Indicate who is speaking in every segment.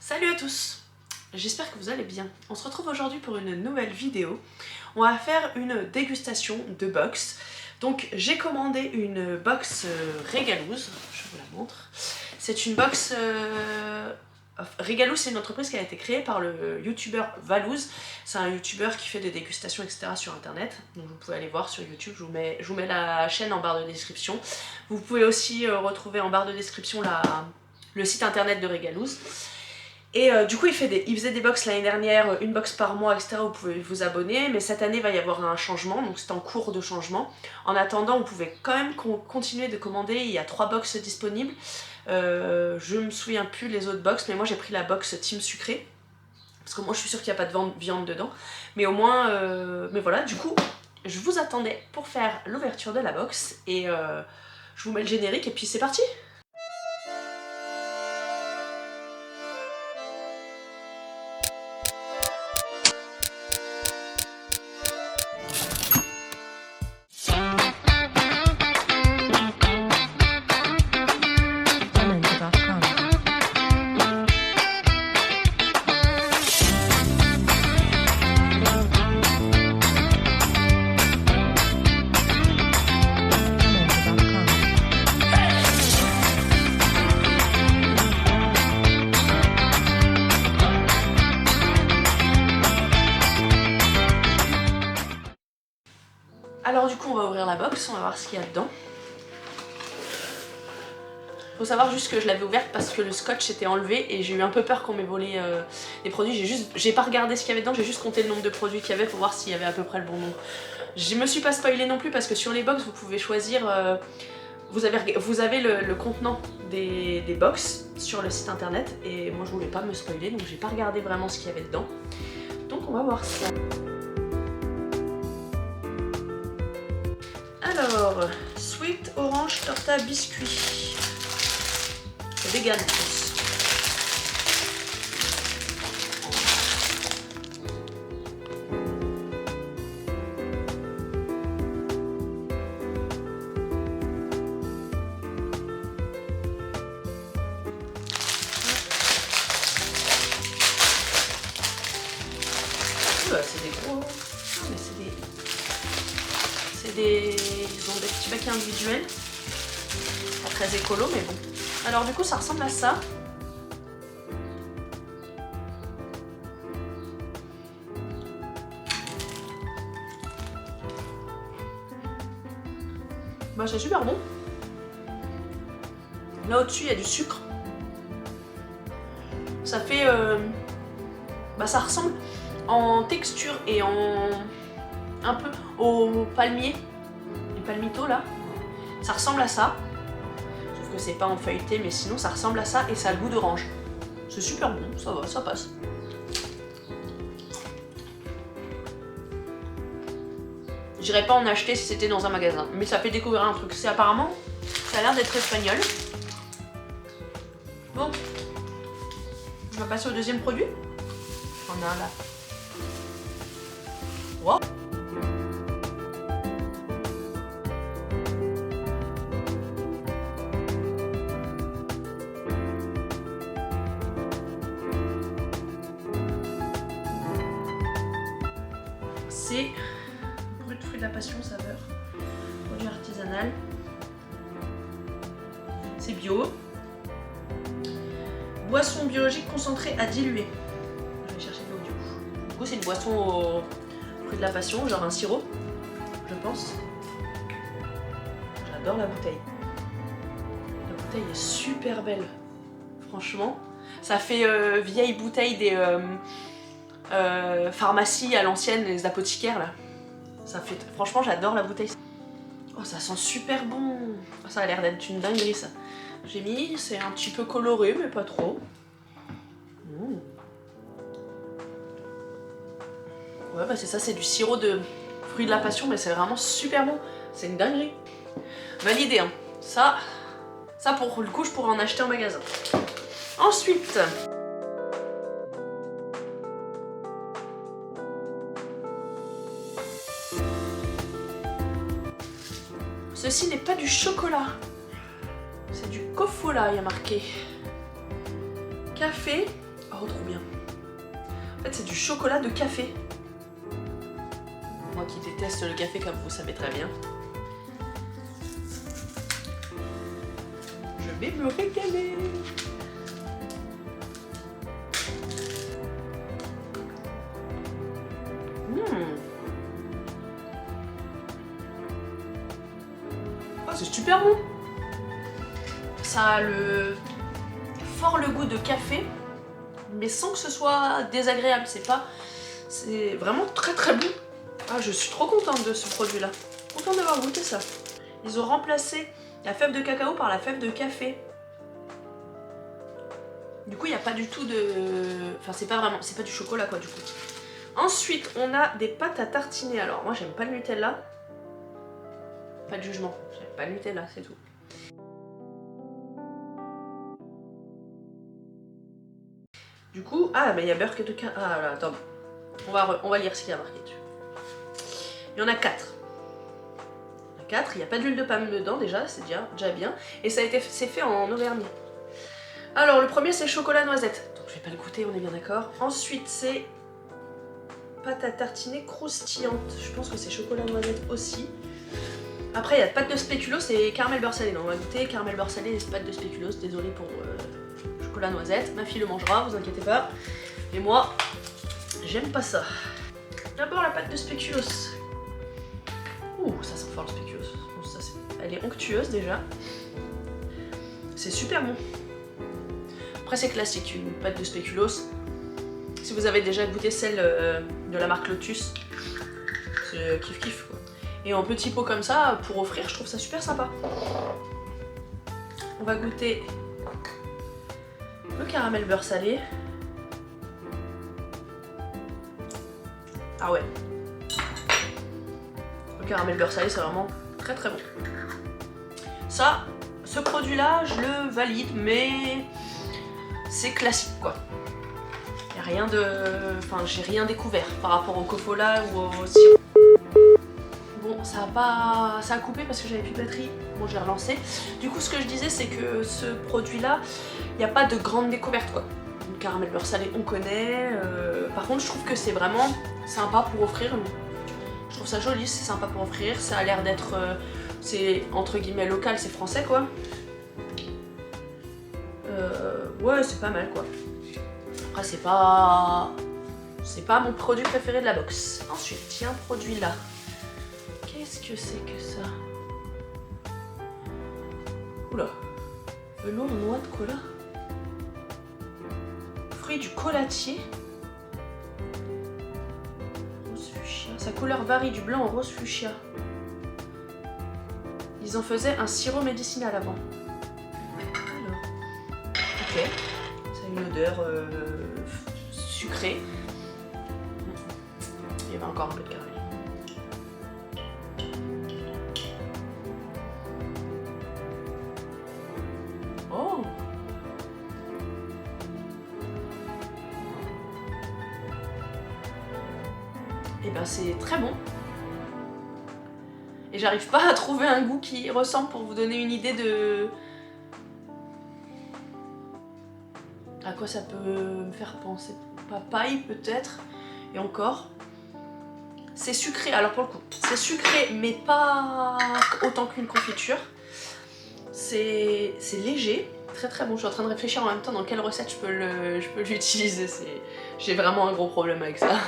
Speaker 1: Salut à tous, j'espère que vous allez bien. On se retrouve aujourd'hui pour une nouvelle vidéo. On va faire une dégustation de box. Donc j'ai commandé une box Regalouz, je vous la montre. C'est une box... Regalouz, c'est une entreprise qui a été créée par le youtubeur Valouz. C'est un youtubeur qui fait des dégustations etc. sur internet. Donc vous pouvez aller voir sur YouTube, je vous mets la chaîne en barre de description. Vous pouvez aussi retrouver en barre de description le site internet de Regalouz. Et du coup il faisait des box l'année dernière, une box par mois etc, vous pouvez vous abonner, mais cette année il va y avoir un changement, donc c'est en cours de changement. En attendant vous pouvez quand même continuer de commander, il y a 3 box disponibles. Je me souviens plus les autres box, mais moi j'ai pris la box Team Sucré, parce que moi je suis sûre qu'il n'y a pas de viande dedans, mais au moins, mais voilà, du coup je vous attendais pour faire l'ouverture de la box, et je vous mets le générique et puis c'est parti. Alors du coup on va ouvrir la box, on va voir ce qu'il y a dedans. Faut savoir juste que je l'avais ouverte parce que le scotch était enlevé et j'ai eu un peu peur qu'on m'ait volé des produits. J'ai pas regardé ce qu'il y avait dedans, j'ai juste compté le nombre de produits qu'il y avait pour voir s'il y avait à peu près le bon nombre. Je me suis pas spoilée non plus parce que sur les box vous pouvez choisir, vous avez le contenant des box sur le site internet et moi je voulais pas me spoiler donc j'ai pas regardé vraiment ce qu'il y avait dedans. Donc on va voir ça. Alors, Sweet Orange Torta Biscuit. C'est vegan en plus. C'est des gros... mais ils ont des petits bacs individuels. Pas très écolo mais bon. Alors du coup ça ressemble à ça. Bah c'est super bon. Là au-dessus il y a du sucre. Ça fait... bah ça ressemble en texture et en... un peu au palmier. Les palmitos là. Ça ressemble à ça. Sauf que c'est pas en feuilleté mais sinon ça ressemble à ça et ça a le goût d'orange. C'est super bon, ça va, ça passe. J'irais pas en acheter si c'était dans un magasin, mais ça fait découvrir un truc. C'est apparemment, ça a l'air d'être espagnol. Bon, on va passer au deuxième produit. On a un là. Wow. C'est brut fruit de la passion saveur, produit artisanal, c'est bio, boisson biologique concentrée à diluer. Je vais chercher de l'eau du coup. Du coup c'est une boisson au fruit de la passion, genre un sirop, je pense. J'adore la bouteille. La bouteille est super belle, franchement. Ça fait vieille bouteille des... pharmacie à l'ancienne, les apothicaires là. Ça fait... Franchement j'adore la bouteille. Oh ça sent super bon. Oh, ça a l'air d'être une dinguerie ça. J'ai mis, c'est un petit peu coloré mais pas trop. Ouais bah c'est ça, c'est du sirop de fruits de la passion mais c'est vraiment super bon. C'est une dinguerie. Validé hein. Ça pour le coup je pourrais en acheter en magasin. Ensuite... ceci n'est pas du chocolat, c'est du Kofola, il y a marqué. Café, Oh, trop bien. En fait, c'est du chocolat de café. Moi qui déteste le café, comme vous savez très bien. Je vais me régaler. Oh, c'est super bon. Ça a fort le goût de café, mais sans que ce soit désagréable. C'est vraiment très très bon. Ah, je suis trop contente de ce produit-là. Contente d'avoir goûté ça. Ils ont remplacé la fève de cacao par la fève de café. Du coup, il n'y a pas du tout de... Enfin, c'est pas du chocolat, quoi, du coup. Ensuite, on a des pâtes à tartiner. Alors, moi, j'aime pas le Nutella. Pas de jugement. J'aime pas le Nutella, c'est tout. Du coup... Ah, mais il y a beurre que de... Ah, là, attends. On va lire ce qu'il y a marqué dessus. Il y en a 4. Il n'y a pas d'huile de palme dedans déjà, c'est déjà bien. Et c'est fait en Auvergne. Alors le premier c'est chocolat noisette. Donc je vais pas le goûter, on est bien d'accord. Ensuite c'est pâte à tartiner croustillante. Je pense que c'est chocolat noisette aussi. Après il y a pâte de spéculoos et caramel beurre salé. Donc on va goûter caramel beurre salé et pâte de spéculoos. Désolée pour chocolat noisette. Ma fille le mangera, vous inquiétez pas. Et moi, j'aime pas ça. D'abord la pâte de spéculoos. Ouh, ça sent fort le spéculoos. Bon, elle est onctueuse déjà. C'est super bon. Après c'est classique, une pâte de spéculoos. Si vous avez déjà goûté celle de la marque Lotus, c'est kiff kiff quoi. Et en petit pot comme ça, pour offrir, je trouve ça super sympa. On va goûter le caramel beurre salé. Ah ouais. Le caramel beurre salé, c'est vraiment très très bon. Ça, ce produit-là, je le valide, mais c'est classique quoi. Y a rien de... Enfin, j'ai rien découvert par rapport au Cofola ou au sirop. Bon, ça a coupé parce que j'avais plus de batterie. Bon, j'ai relancé. Du coup, ce que je disais, c'est que ce produit-là, il n'y a pas de grande découverte quoi. Le caramel beurre salé, on connaît. Par contre, je trouve que c'est vraiment sympa pour offrir. Je trouve ça joli, c'est sympa pour offrir. Ça a l'air d'être... c'est entre guillemets local, c'est français quoi. Ouais, c'est pas mal quoi. Après, c'est pas mon produit préféré de la box. Ensuite, il y a un produit là. Qu'est-ce que c'est que ça? Oula. Velours noix de cola. Fruit du colatier. Rose fuchsia. Sa couleur varie du blanc au rose fuchsia. Ils en faisaient un sirop médicinal avant. Alors. Ok. Ça a une odeur sucrée. Il y avait encore un peu de caramel. Oh! Et ben c'est très bon. Et j'arrive pas à trouver un goût qui ressemble pour vous donner une idée de... à quoi ça peut me faire penser. Papaye peut-être. Et encore. C'est sucré, alors pour le coup, c'est sucré mais pas autant qu'une confiture. C'est léger, très très bon. Je suis en train de réfléchir en même temps dans quelle recette je peux l'utiliser. J'ai vraiment un gros problème avec ça.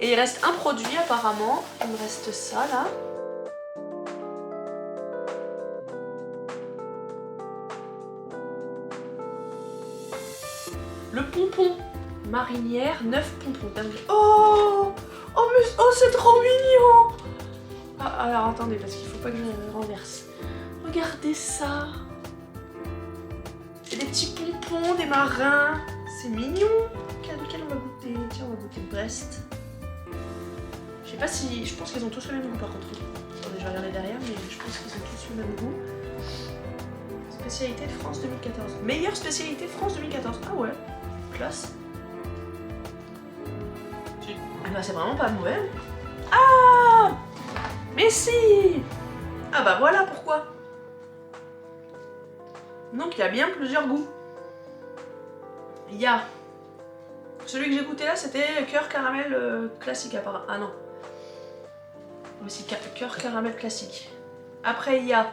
Speaker 1: Et il reste un produit apparemment, il me reste ça là. Le pompon marinière, 9 pompons. Oh! Oh, mais oh, c'est trop mignon! Ah, alors attendez, parce qu'il faut pas que je renverse. Regardez ça! C'est des petits pompons, des marins. C'est mignon! Lequel on va goûter? Tiens, on va goûter Brest. Je sais pas si... Je pense qu'ils ont tous le même goût par contre. Attendez, je vais regarder derrière, mais je pense qu'ils ont tous le même goût. Spécialité de France 2014. Meilleure spécialité de France 2014. Ah ouais, classe. Ah bah c'est vraiment pas mauvais. Ah! Mais si! Ah bah voilà pourquoi. Donc il y a bien plusieurs goûts. Il y a Celui que j'ai goûté là, c'était cœur caramel classique apparemment. Ah non. Aussi cœur caramel classique. Après, il y a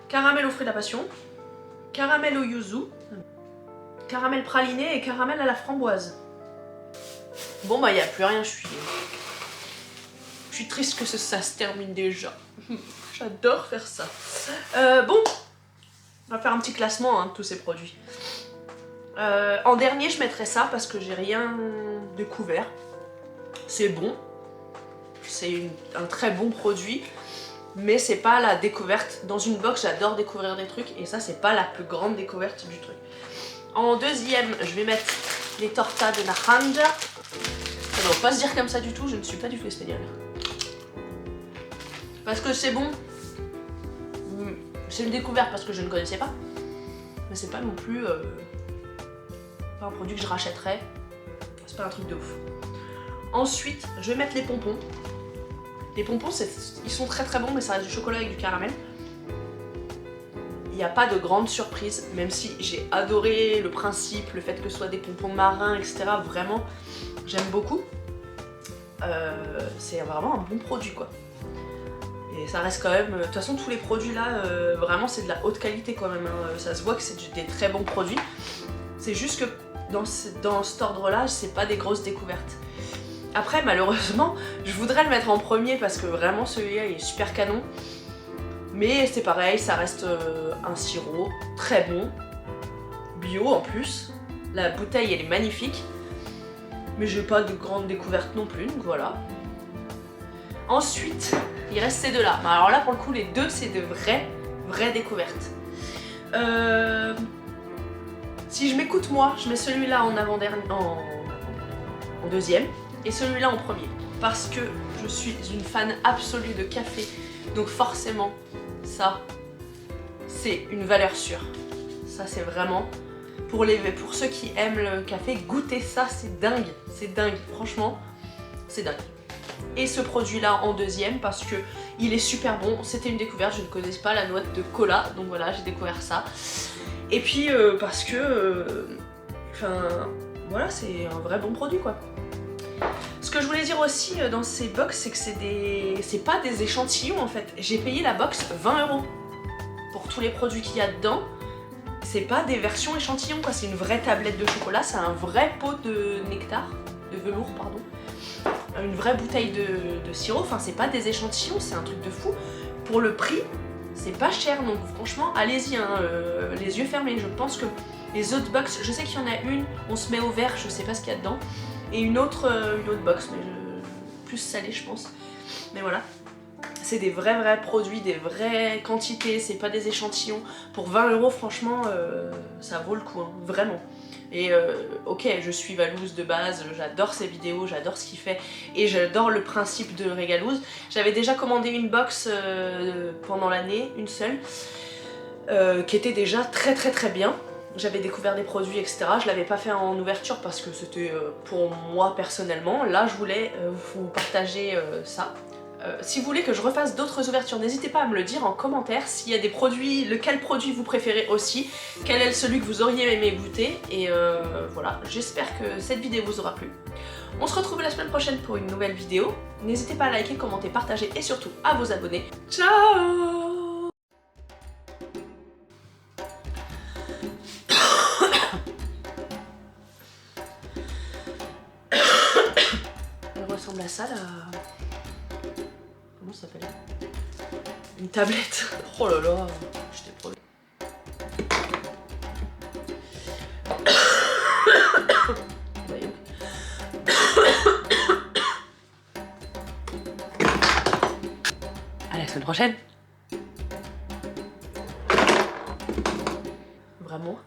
Speaker 1: caramel au fruit de la passion, caramel au yuzu, caramel praliné et caramel à la framboise. Bon bah il n'y a plus rien, je suis triste que ça se termine déjà. J'adore faire ça. Bon, on va faire un petit classement hein, de tous ces produits. En dernier je mettrai ça parce que j'ai rien découvert. C'est bon, c'est un très bon produit. Mais c'est pas la découverte. Dans une box, j'adore découvrir des trucs et ça, c'est pas la plus grande découverte du truc. En deuxième, je vais mettre les tortas de naranja. Ça doit pas se dire comme ça du tout, je ne suis pas du tout espagnole. Parce que c'est bon. C'est une découverte parce que je ne connaissais pas. Mais c'est pas non plus pas un produit que je rachèterais. C'est pas un truc de ouf. Ensuite, je vais mettre les pompons. Les pompons, ils sont très très bons, mais ça reste du chocolat avec du caramel. Il n'y a pas de grande surprise, même si j'ai adoré le principe, le fait que ce soit des pompons marins, etc. Vraiment, j'aime beaucoup. C'est vraiment un bon produit, quoi. Et ça reste quand même... De toute façon, tous les produits là, vraiment, c'est de la haute qualité quand même. Hein. Ça se voit que c'est des très bons produits. C'est juste que dans cet ordre-là, c'est pas des grosses découvertes. Après, malheureusement, je voudrais le mettre en premier parce que vraiment celui-là il est super canon. Mais c'est pareil, ça reste un sirop très bon, bio en plus. La bouteille elle est magnifique, mais j'ai pas de grande découverte non plus, donc voilà. Ensuite, il reste ces deux-là. Alors là, pour le coup, les deux, c'est de vraies découvertes. Si je m'écoute moi, je mets celui-là en deuxième. Et celui-là en premier, parce que je suis une fan absolue de café, donc forcément, ça, c'est une valeur sûre. Ça, c'est vraiment, pour ceux qui aiment le café, goûter ça, c'est dingue, franchement, c'est dingue. Et ce produit-là en deuxième, parce que il est super bon, c'était une découverte, je ne connaissais pas la noix de cola, donc voilà, j'ai découvert ça. Et puis, parce que, voilà, c'est un vrai bon produit, quoi. Ce que je voulais dire aussi dans ces box, c'est que c'est pas des échantillons en fait. J'ai payé la box 20 € pour tous les produits qu'il y a dedans. C'est pas des versions échantillons quoi, c'est une vraie tablette de chocolat, c'est un vrai pot de nectar, de velours pardon. Une vraie bouteille de sirop, enfin c'est pas des échantillons, c'est un truc de fou. Pour le prix, c'est pas cher donc franchement allez-y hein, les yeux fermés. Je pense que les autres box, je sais qu'il y en a une, on se met au vert, je sais pas ce qu'il y a dedans. Et une autre box, mais plus salée je pense. Mais voilà. C'est des vrais produits, des vraies quantités, c'est pas des échantillons. Pour 20 € franchement, ça vaut le coup, hein, vraiment. Et ok, je suis Valouz de base, j'adore ses vidéos, j'adore ce qu'il fait. Et j'adore le principe de Regalouz. J'avais déjà commandé une box pendant l'année, une seule, qui était déjà très bien. J'avais découvert des produits, etc. Je l'avais pas fait en ouverture parce que c'était pour moi personnellement. Là, je voulais vous partager ça. Si vous voulez que je refasse d'autres ouvertures, n'hésitez pas à me le dire en commentaire. S'il y a des produits, lequel produit vous préférez aussi, quel est celui que vous auriez aimé goûter. Et voilà, j'espère que cette vidéo vous aura plu. On se retrouve la semaine prochaine pour une nouvelle vidéo. N'hésitez pas à liker, commenter, partager et surtout à vous abonner. Ciao! Ressemble à ça là. Comment ça s'appelle? Une tablette. Oh là là, j'étais pro. À la semaine prochaine. Vraiment.